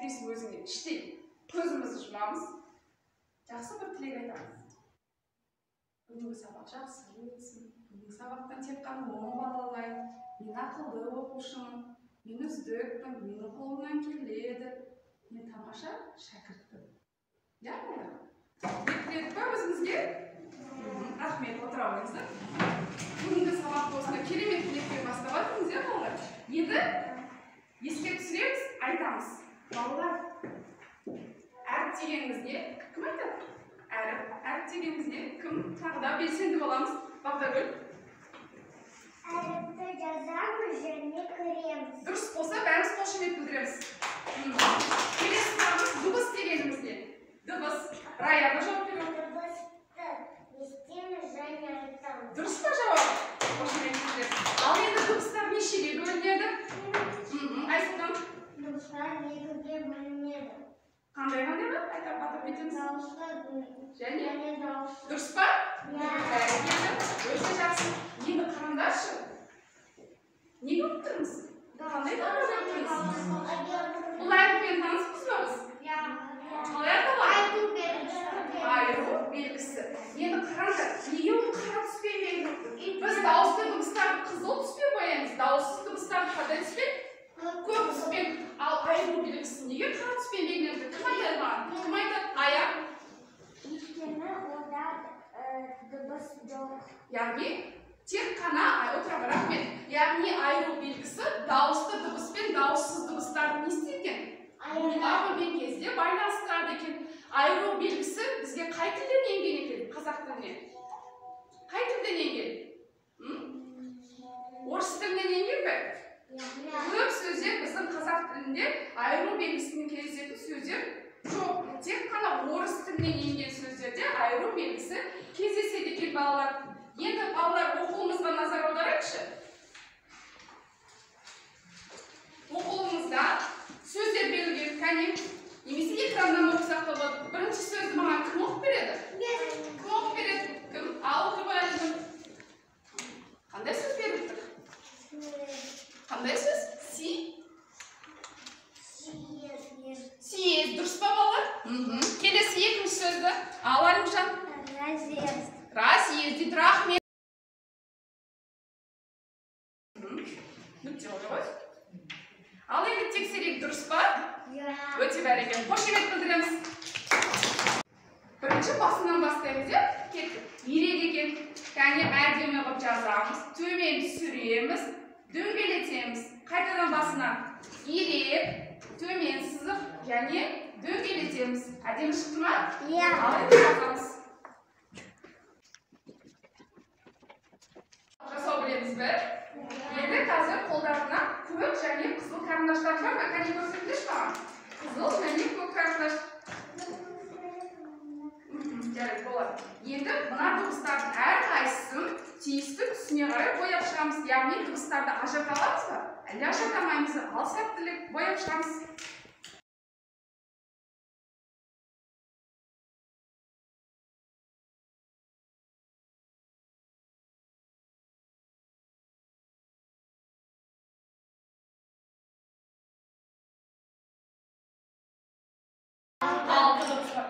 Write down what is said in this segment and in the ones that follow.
Tiflis özüne iштей көзімізді жұмамыз. Жақсы бір тілек айтамыз. Бүгінгі сабақ жақсы өтсін. Бүгінгі сабақтан тек қана оң бал алайын. Мен ақылды оқушымын. Мен үздікпін. Менің қолымнан келеді. Мен тамаша шәкіртпін. Я балалар? Бекітілдік па өзімізге? Рахмет, отыра алыңыздар. Бүгінгі сабақ осында керемет тілекпен бастап жатырмыз, я балалар? Енді еске түсіреміз, айтамыз. Балалар, әріп дегеніміз не? Кім айтады? Әріп дегеніміз не? Кім? Тағы да белсенді боламыз. Бағдаргүл. Әріпті жазамыз және көреміз. Дұрыс болса, бәріміз қошемет білдіреміз. Келесі сұрағымыз дыбыс дегеніміз не? Дыбыс. Рая да жауап беру. Дыбысты естиміз және айтамыз. Дұрыс па жауап? Қошемет білдіреміз. Ал енді дыбыстар нешеге бөлінеді? Айсұлтан. Дыбыстар екіге бөлінеді. Қандай ба? Атап кетеміз. Дауысты және дауысты. дұрыс па? Өте жақсы. Енді қараңдаршы. Неге ұмытып тұрмыз? Қандай таңдап тұрмыз? Бұл әріппен таныспыз ба біз? Қалай аталады? Айыру белгісі. Енді қараңдар, неге ол қара түспен белгілі? Біз дауысты дыбыстарды қызыл түспен боямыз, дауыссыз дыбыстарды қандай түспен? Көк түспен. Ал айыру белгісі неге қара түспен белгіленді? Кім айтады маған? Кім айтады? Ая? Өйткені онда дыбыс жоқ. Яғни тек қана, отыра рахмет. Яғни айыру белгісі дауысты дыбыспен дауыссыз дыбыстарды не істейді? Онға бөлген кезде байланыстырады екен. Айыру белгісі бізге қай тілден енген екен? Қазақ тіліне. Қай тілден енген? Орыс тілінен енген бе? Көп сөздер біздің қазақ тілінде айыру белгісінің кездесетін сөздер жоқ. Тек қана орыс тілінен енген сөздерде айыру белгісі кездеседі екен балалар. Енді балалар оқуымызға назар аударайықшы. Оқуымызда сөздер берілген, кәне, немесе экраннан оқысақ та болады. Бірінші сөзді маған кім оқып береді? Кім оқып береді? Кім? Ал оқып береді. Қандай сөз берілді? Қандай сөз? Съезд. Дұрыс па балалар? Келесі екінші сөзді. Ал Әлімжан. Разъезд. Разъезд. Рахмет. Нүкте ғой. Ал енді тексерейік, дұрыс па? Өте бәрекелді. Қошемет білдіреміз. Бірінші басынан бастаймыз, иә? Кеттік. Ерек екен. Кәне әдемі қылып жазамыз. Төмен түсіреміз. Дөңгелетеміз. Қайтадан басынан. Ерек, төмен сызып, және дөңгелетеміз. Әдемі шықты ма? Иә. Ал енді жазамыз. Жасау білеміз бе? Енді қазір қолдарына көк және қызыл қарындаштар бар ма? Кәне көрсетіңізші маған. Қызыл және көк қарындаш. Жарайды, болады. Енді мына дыбыстардың әрқайсысын тиісті түсіне қарай бояп шығамыз. Яғни дыбыстарды ажырата аламыз ба? Әлде ажыратамаймыз ба? Ал сәттілік бояп шығамыз.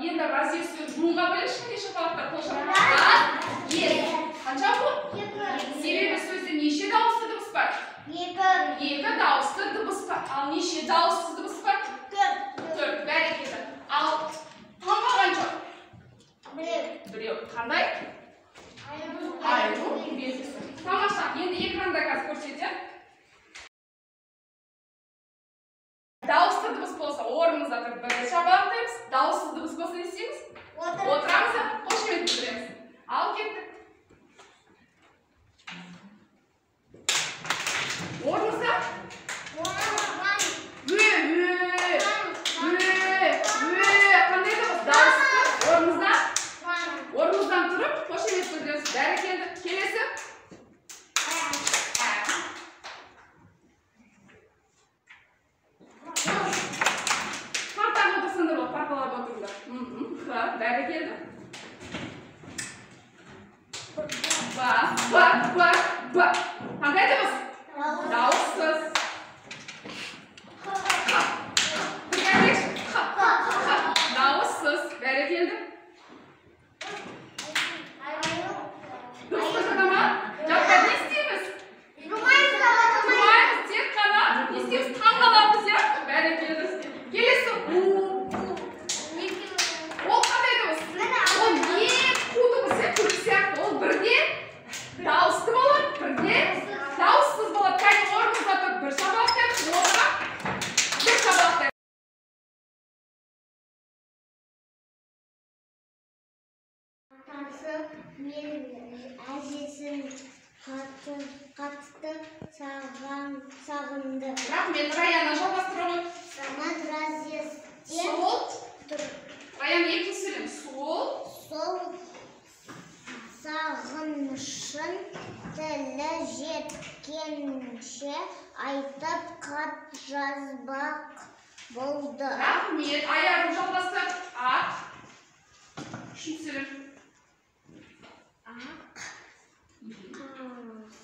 Енді разъезд сөз буынға бөлеші ме шапалақтар қолшапалақтар? Қанша буын? Себебі сөзде неше дауысты дыбыс бар? Екі дауысты дыбыс бар. Ал неше дауыссыз дыбыс бар? Төрт. Бәрекелді. Ал таңба қанша? Біреу. Қандай? Айыру белгісі. Тамаша. Енді экранда қазір көрсетемін. Дауысты дыбыс болса, орнымызда тұрып бір шапалақтаймыз. Дауыссыз дыбыс болса не істейміз? Отырамыз да қошемет білдіреміз. Ал кеттік. Орнымызда? Қандай дыбыс? Дауысты орнымызда? Орнымыздан тұрып қошемет білдіреміз. Бәрекелді. Келесі? Партаға отырсыңдар ғой, парталарға отырыңдар. Бәрекелді. Ба. Қандай дыбыс? Дауыссыз. Бір кәдекші. қатты сағынды. Рахмет, Раяна жалғастырамын. Самат разъезде Сол. Раян екінші сөйлем. Сол сағынышын тілі жеткенше айтып хат жазбақ болды. Рахмет, аяғын жалғастыр. Ақ. Үшінші сөйлем.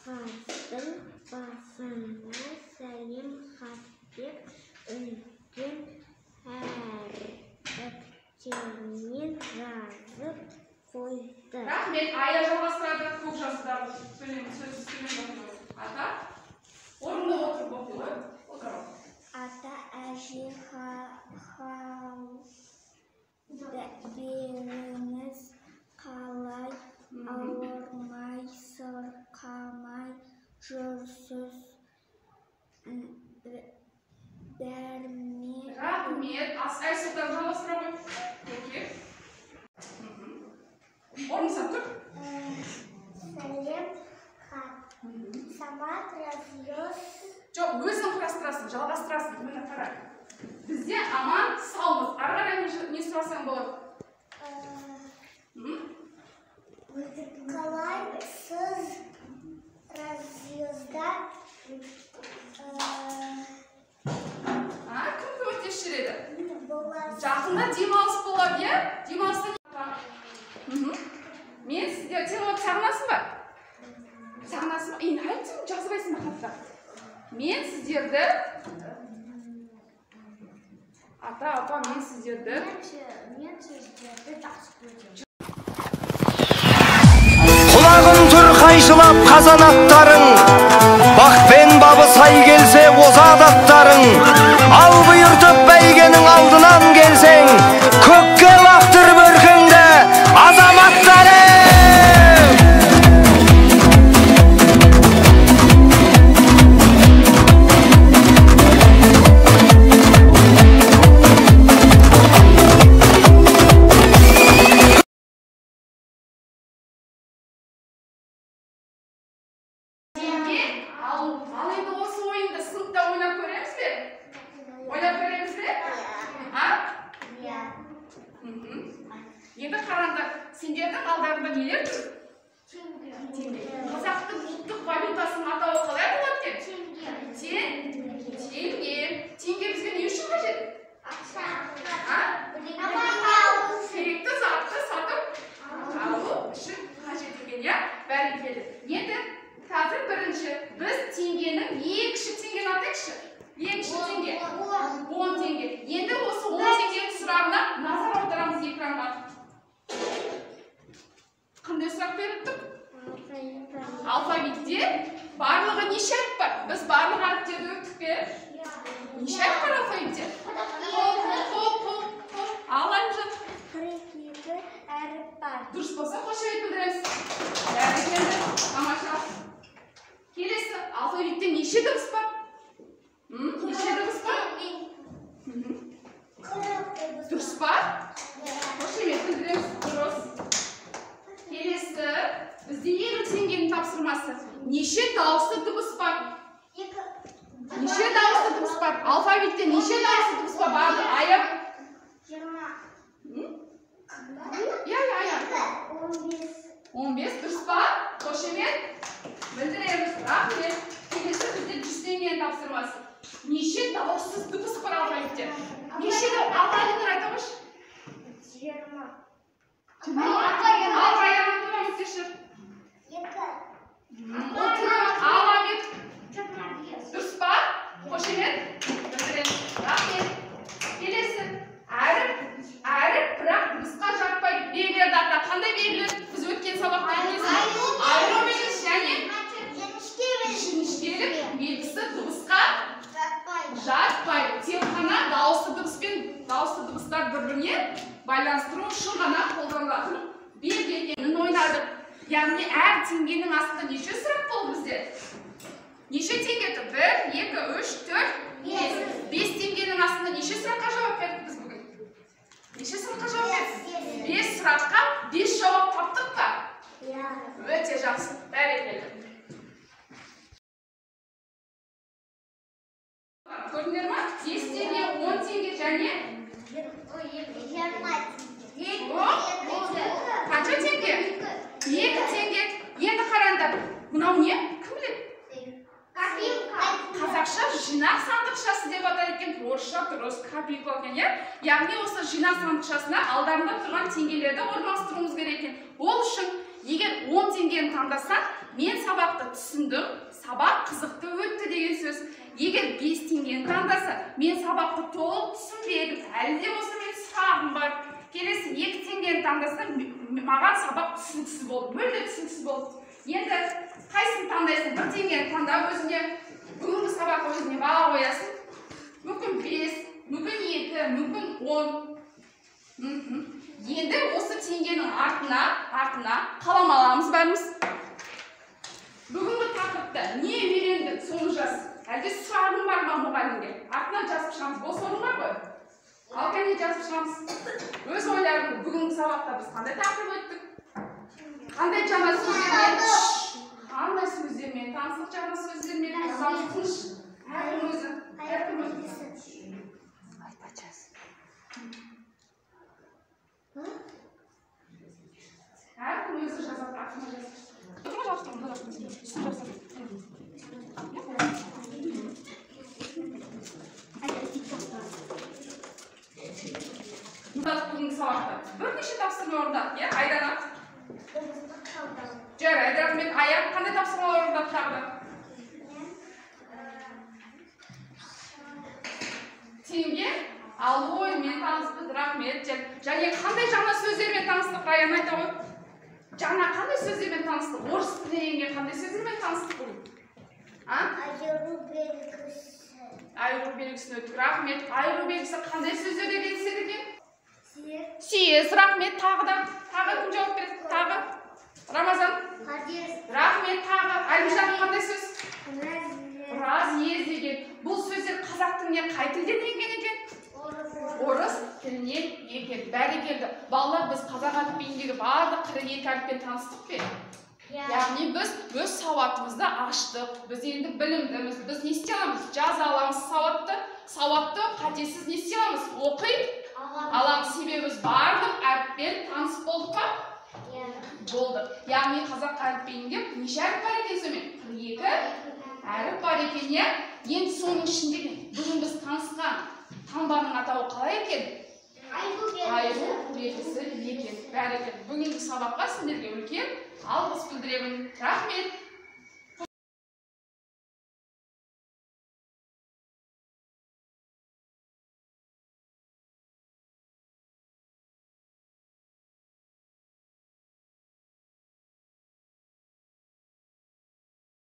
Қағаздың басына сәлем хат деп үлкен әріптермен жазып қойды. Рахмет, ая жалғастырады. Көк жазудағы сөйлем ата. Орында отырып оқиды. Отырып. Ата әже беліңіз қалай ауырмай сырқамай жүрсіз бәріне. Рахмет, Айсұлтан жалғастыра ғой. Пеке. Орныңыздан тұр. Сәлем хат. Самат разъез. Жоқ, өзің құрастырасың, жалғастырасың. Мені қара. Бізде аман саумыз. Ары қарай не сұрасаң болады? Қалай сіз разъезда Кім көмектесіп жүреді? боласыз? Жақында демалыс болады, иә? Демалыста мен сіздер сен оны сағынасың ба? Сағынасың ба? Енді айтсың, жазбайсың ба хатта? Мен сіздерді ата, апа, мен сіздерді жақсы көремін. Құлағын тұр қайшылап қазанаттарың, бақпен бабы сай келсе озат аттарың. Ал бұйыртып бәйгенің алдынан келсең, көкке лақтыр бөркіңді азаматтарың. Ал енді осы ойынды сыныпта ойнап көреміз бе? Ойнап көреміз бе? Иә. Енді қараңдар, сендердің алдарында нелер тұр? Теңге. Қазақтың ұлттық валютасының атауы қалай болады деп? Теңге. Теңге бізге не үшін қажет? Керекті затты сатып алу үшін қажет екен, иә? Бәрекелді. Енді қазір бірінші біз теңгенің ең кіші теңгені атайықшы. Ең кіші теңге 10 теңге. Енді осы 10 теңгенің сұрағына назар аударамыз экранға. Қандай сұрақ беріп тұр? Алфавитте барлығы неше әріп бар? Біз барлық әріптерді өттік пе? Неше әріп бар алфавитте? Ал Әлімжан. 42 әріп бар. Дұрыс болса қошемет білдіреміз. Бәрекелді, тамаша. Келесі, алфавитте неше дыбыс бар? Неше дыбыс бар? Дұрыс па? Қошемет білдіреміз. Дұрыс. Келесі, бізде 50 теңгенің тапсырмасы. Неше дауысты дыбыс бар? Неше дауысты дыбыс бар? Алфавитте неше дауысты дыбыс бар? Барды аяп. 15 дұрыс па? Қошемет білдіреміз. Рахмет. Келесі бізде 100 теңгенің тапсырмасы. Неше дауыссыз дыбыс бар алфавитте? Неше дауыс? Алфавитті айта қойшы. 20. Ал Раянның көмектесші. 2. Ал Амет. Дұрыс па? Қошемет білдіреміз. Рахмет. Келесі әріп бірақ дыбысқа жатпайды. Белгілерді ата. Қандай белгілер? Біз өткен сабақта айыру белгісі және жіңішкелік белгісі дыбысқа жатпайды. Тек қана дауысты дыбыстар бір-біріне байланыстыру үшін ғана қолданылатын белгі екенін ойнадық. Яғни әр теңгенің астында неше сұрақ болды бізде? Неше теңге тұр? 1, 2, 3, 4, 5 теңгенің астында неше сұраққа жауап бердік біз бүгін? Неше сұраққа жауап бердік? 5 сұраққа 5 жауап таптық па? Өте жақсы. Бәрекелді. көрдіңдер ма? 5 теңге, 10 теңге және қанша теңге? 2 теңге. Енді қараңдар. Мынау не? Кім біледі? Қазақша жинақ сандықшасы деп атайды екен, орысша дұрыс копилка екен, иә? Яғни осы жинақ сандықшасына алдарында тұрған теңгелерді орналастыруымыз керек екен. Ол үшін егер 10 теңгені таңдасақ, мен сабақты түсіндім, сабақ қызықты өтті деген сөз. Егер 5 теңгені таңдаса, мен сабақты толық түсінбедім, әлі де болса мен сұрағым бар. Келесі 2 теңгені таңдаса, маған сабақ түсініксіз болды, мүлде түсініксіз болды. Енді қайсысын таңдайсың? 1 теңгені таңдап өзіңе, бүгінгі сабақ өзіңе баға қоясың. Мүмкін 5, мүмкін 2, мүмкін 10. Енді осы теңгенің артына қалам аламыз бәріміз. Бүгінгі тақырыпта не үйрендік, соны жаз. Әлде сұрағың бар ма мұғалімге? Артынан жазып шығамыз. Бос орын бар ғой? Ал кәне жазып шығамыз. Өз ойларың, бүгінгі сабақта біз қандай тақырып өттік? Қандай жаңа сөздермен, таныстық жаңа сөздермен таныстырыңыз. Әркім өзі. Әркім өзі жазады, артына жазады. Бүгінгі сабақта бірнеше тапсырма орындадық, иә? Айдана? Жарайды, рахмет. Аяқ қандай тапсырмалар орындадық тағы? Теңге, ал оймен таныстық, рахмет. Және қандай жаңа сөздермен таныстық, Раян айта ғой? Жаңа қандай сөздермен таныстық? Орыс тіліне енген қандай сөздермен таныстық бүгін? Айыру белгісі. Айыру белгісін өттік, рахмет. Айыру белгісі қандай сөздерде кездеседі екен? Сиез, рахмет. Тағы кім жауап береді? Тағы? Рамазан? Рахмет. Тағы? Әлімжан қандай сөз? Раз, ез деген. Бұл сөздер қазақ тіліне қай тілден енген екен? Орыс тілінен екен. Бәрекелді. Балалар, біз қазақ әліпбиіндегі барлық 42 әріппен таныстық пе? Яғни біз өз сауатымызды аштық. Біз енді білімдіміз. Біз не істей аламыз? Жаза аламыз сауатты, қатесіз не істей аламыз? Оқи аламыз. Себебі біз барлық әріппен таныс болдық па? Болды. Яғни қазақ әліпбиінде неше әріп бар екен сөймен? 42 әріп бар екен, иә? Енді соның ішінде бүгін біз танысқан таңбаның атауы қалай екен? Айыру белгісі екен. Бәрекелді. Бүгінгі сабаққа сендерге үлкен алғыс білдіремін. Рахмет.